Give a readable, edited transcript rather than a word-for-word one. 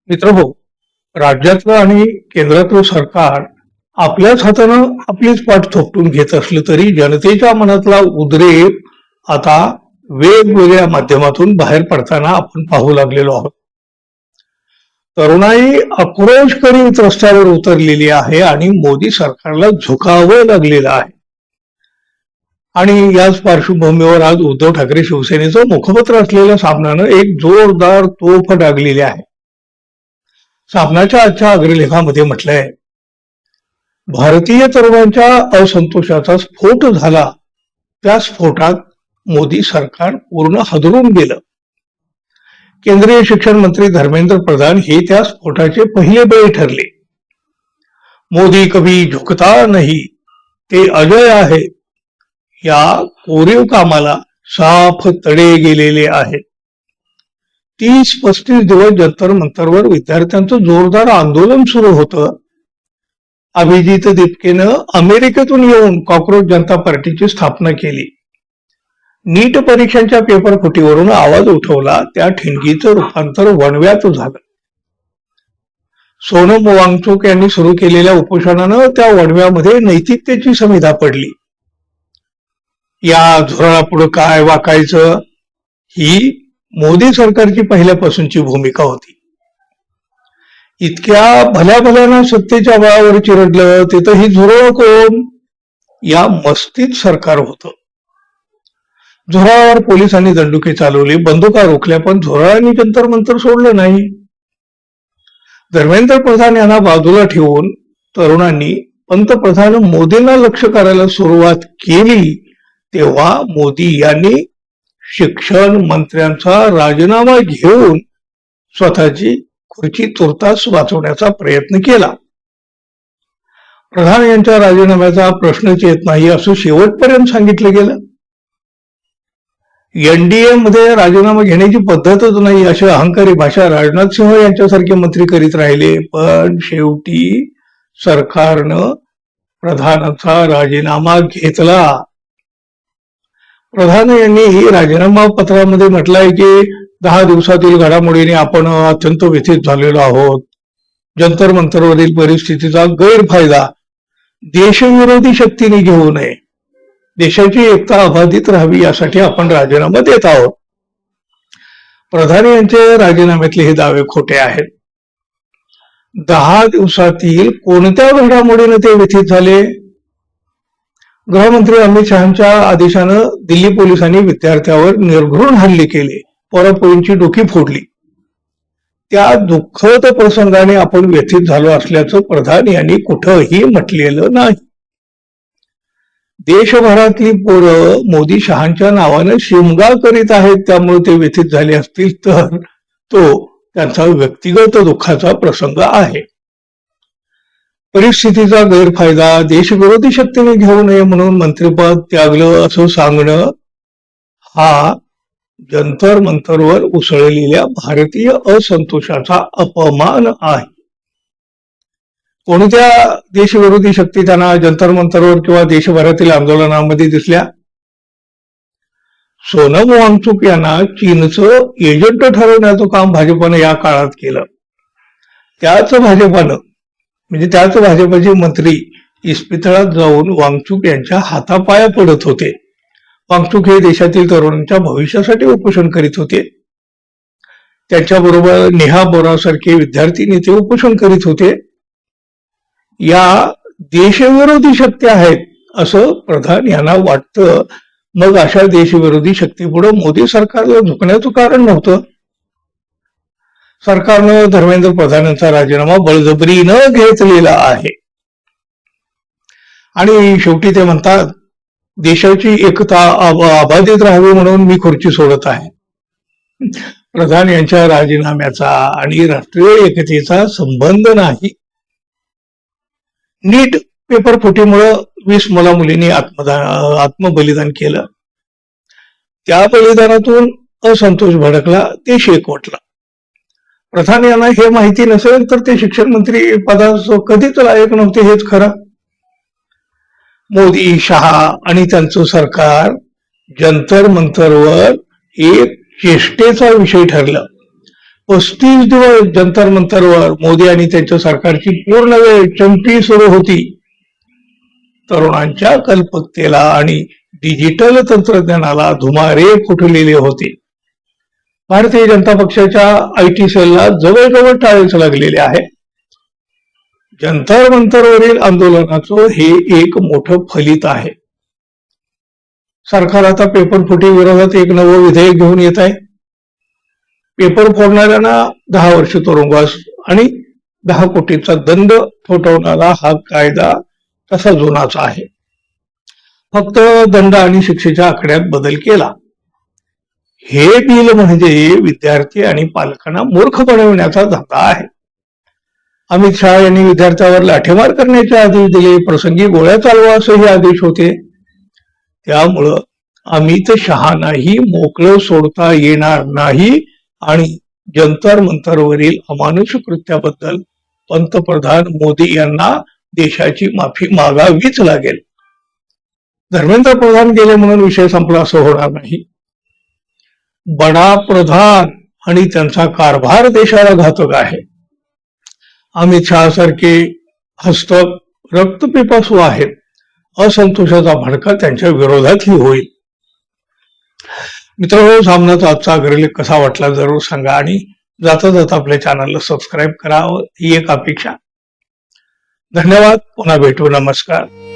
मित्रहो, राज्यातलं आणि केंद्रातलं सरकार आपल्याच हातानं आपलीच पाठ थोपटून घेत असलं तरी जनतेच्या मनातला उद्रेक आता वेगवेगळ्या माध्यमातून बाहेर पडताना आपण पाहू लागलेलो आहोत. तरुणाई आक्रोश करीत रस्त्यावर उतरलेली आहे आणि मोदी सरकारला झुकावं लागलेलं आहे. आणि याच पार्श्वभूमीवर आज उद्धव ठाकरे शिवसेनेचं मुखपत्र असलेल्या सामनानं एक जोरदार तोफ डागलेली आहे. सामनाच्या आजच्या अग्रलेखामध्ये म्हटलंय, भारतीय तरुणांच्या असंतोषाचा स्फोट झाला, त्या स्फोटात मोदी सरकार पूर्ण हादरून गेलं. केंद्रीय शिक्षण मंत्री धर्मेंद्र प्रधान हे त्या स्फोटाचे पहिले बळी ठरले. मोदी कभी झुकता नाही, ते अजय आहे, या कोरीव कामाला साफ तडे गेलेले आहेत. 30-35 दिवस जंतर मंतरवर विद्यार्थ्यांचं जोरदार आंदोलन सुरू होतं. अभिजित दीपकेनं अमेरिकेतून येऊन कॉक्रोच जनता पार्टीची स्थापना केली. नीट परीक्षांच्या पेपर फुटीवरून आवाज उठवला, त्या ठिणगीचं रूपांतर वणव्यात झालं. सोनम वांगचुक यांनी सुरू केलेल्या उपोषणानं त्या वणव्यामध्ये नैतिकतेची समिधा पडली. या झुरळापुढं काय वाकायचं, ही मोदी सरकारची पहिल्यापासूनची भूमिका होती. इतक्या भल्या भल्यानं सत्तेच्या बळावर चिरडलं, तिथं ही झुरळ कोण, या मस्तीत सरकार होतं. झुरळावर पोलिसांनी दंडुके चालवली, बंदुका रोखल्या, पण झुरळांनी जंतर मंतर सोडलं नाही. धर्मेंद्र प्रधान यांना बाजूला ठेवून तरुणांनी पंतप्रधान मोदींना लक्ष करायला सुरुवात केली, तेव्हा मोदी यांनी शिक्षण मंत्र्यांचा राजीनामा घेऊन स्वतःची खुर्ची तुर्तास वाचवण्याचा प्रयत्न केला. प्रधान यांच्या राजीनाम्याचा प्रश्नच येत नाही असं शेवटपर्यंत सांगितलं गेलं. एनडीए मध्ये राजीनामा घेण्याची पद्धतच नाही अशी अहंकारी भाषा राजनाथ सिंह यांच्यासारखे मंत्री करीत राहिले. पण शेवटी सरकारनं प्रधानाचा राजीनामा घेतला. प्रधान यांनी राजीनामा पत्रामध्ये म्हटलंय की 10 दिवसातील घडामोडीने आपण अत्यंत व्यथित झालेलो आहोत. जंतर मंतरवरील परिस्थितीचा गैरफायदा देशविरोधी शक्तीने घेऊ नये. देशाची एकता अबाधित राहावी यासाठी आपण राजीनामा देत आहोत. प्रधान यांचे राजीनाम्यातले हे दावे खोटे आहेत. 10 दिवसातील कोणत्या घडामोडीने ते व्यथित झाले? गृहमंत्री अमित शहांच्या आदेशानं दिल्ली पोलिसांनी विद्यार्थ्यावर निर्घृण हल्ले केले, परापोळींची डोकी फोडली. त्या दुःखद प्रसंगाने आपण व्यथित झालो असल्याचं प्रधान यांनी कुठंही म्हटलेलं नाही. देशभरातली पोरं मोदी शहांच्या नावानं शिमगा करीत आहेत, त्यामुळे ते व्यथित झाले असतील तर तो त्यांचा व्यक्तिगत दुःखाचा प्रसंग आहे. परिस्थितीचा गैरफायदा देशविरोधी शक्तीने घेऊ नये म्हणून मंत्रिपद त्यागलं असं सांगणं हा जंतर मंतरवर उसळलेल्या भारतीय असंतोषाचा अपमान आहे. कोणत्या देशविरोधी शक्ती त्यांना जंतर मंतरवर किंवा देशभरातील आंदोलनामध्ये दिसल्या? सोनम वांगचुक यांना चीनचं एजंट ठरवण्याचं काम भाजपनं या काळात केलं. त्याच भाजपचे मंत्री इस्पितळात जाऊन वांगचुक यांच्या हातापाया पडत होते. वांगचुक हे देशातील तरुणांच्या भविष्यासाठी उपोषण करीत होते. त्यांच्याबरोबर नेहा बोरासारखे विद्यार्थी नेते उपोषण करीत होते. या देशविरोधी शक्ती आहेत असं प्रधान यांना वाटतं. मग अशा देशविरोधी शक्तीपुढे मोदी सरकारला झुकण्याचं कारण नव्हतं. सरकारनं धर्मेंद्र प्रधान यांचा राजीनामा बळजबरीनं घेतलेला आहे. आणि शेवटी ते म्हणतात, देशाची एकता अबाधित राहावी म्हणून मी खुर्ची सोडत आहे. प्रधान यांच्या राजीनाम्याचा आणि राष्ट्रीय एकतेचा संबंध नाही. नीट पेपर फुटीमुळे 20 मुला-मुलींनी आत्मबलिदान केलं. त्या बलिदानातून असंतोष भडकला, ते शेकोटला. प्रधान यांना हे माहिती नसेल तर ते शिक्षण मंत्री पदास कधीच लायक नव्हते, हेच खरं. मोदी, शहा आणि त्यांचं सरकार जंतर मंतरवर एक चेष्टेचा विषय ठरलं. 35 दिवस जंतर मंतरवर मोदी आणि त्यांच्या सरकारची पूर्ण वेळ चमकी सुरू होती. तरुणांच्या कल्पकतेला आणि डिजिटल तंत्रज्ञानाला धुमारे फुटलेले होते. भारतीय जनता पक्षाच्या IT सेलला जवळजवळ टाळेच लागलेले आहे. जंतर मंतरवरील आंदोलनाचं हे एक मोठं फलित आहे. सरकार आता पेपर फुटी विरोधात एक नवं विधेयक घेऊन येत आहे. पेपर फोडणाऱ्यांना 10 वर्ष तुरुंगवास आणि 10 कोटीचा दंड ठोठावणारा हा कायदा तसा जुनाचा आहे. फक्त दंड आणि शिक्षेच्या आकड्यात बदल केला. हे बिल म्हणजे विद्यार्थी आणि पालकांना मूर्ख बनवण्याचा धंदा आहे. अमित शहा यांनी विद्यार्थ्यावर लाठीमार करण्याचे आदेश दिले, प्रसंगी गोळ्या चालवा असेही आदेश होते. त्यामुळं अमित शहानाही मोकळं सोडता येणार नाही आणि जंतर मंतरवरील अमानुष कृत्याबद्दल पंतप्रधान मोदी यांना देशाची माफी मागावीच लागेल. धर्मेंद्र प्रधान गेले म्हणून विषय संपला असं होणार नाही. बडा प्रधान आणि त्यांचा कारभार देशाला घातक आहे. अमित शहा सारखे हस्तक रक्तपिपासू आहेत. असंतोषाचा भडका त्यांच्या विरोधातही होईल. मित्रांनो, सामनाचा आजचा अग्रलेख कसा वाटला जरूर सांगा आणि जाता जाता आपल्या चॅनलला सबस्क्राईब करावं ही एक अपेक्षा. धन्यवाद. पुन्हा भेटू. नमस्कार.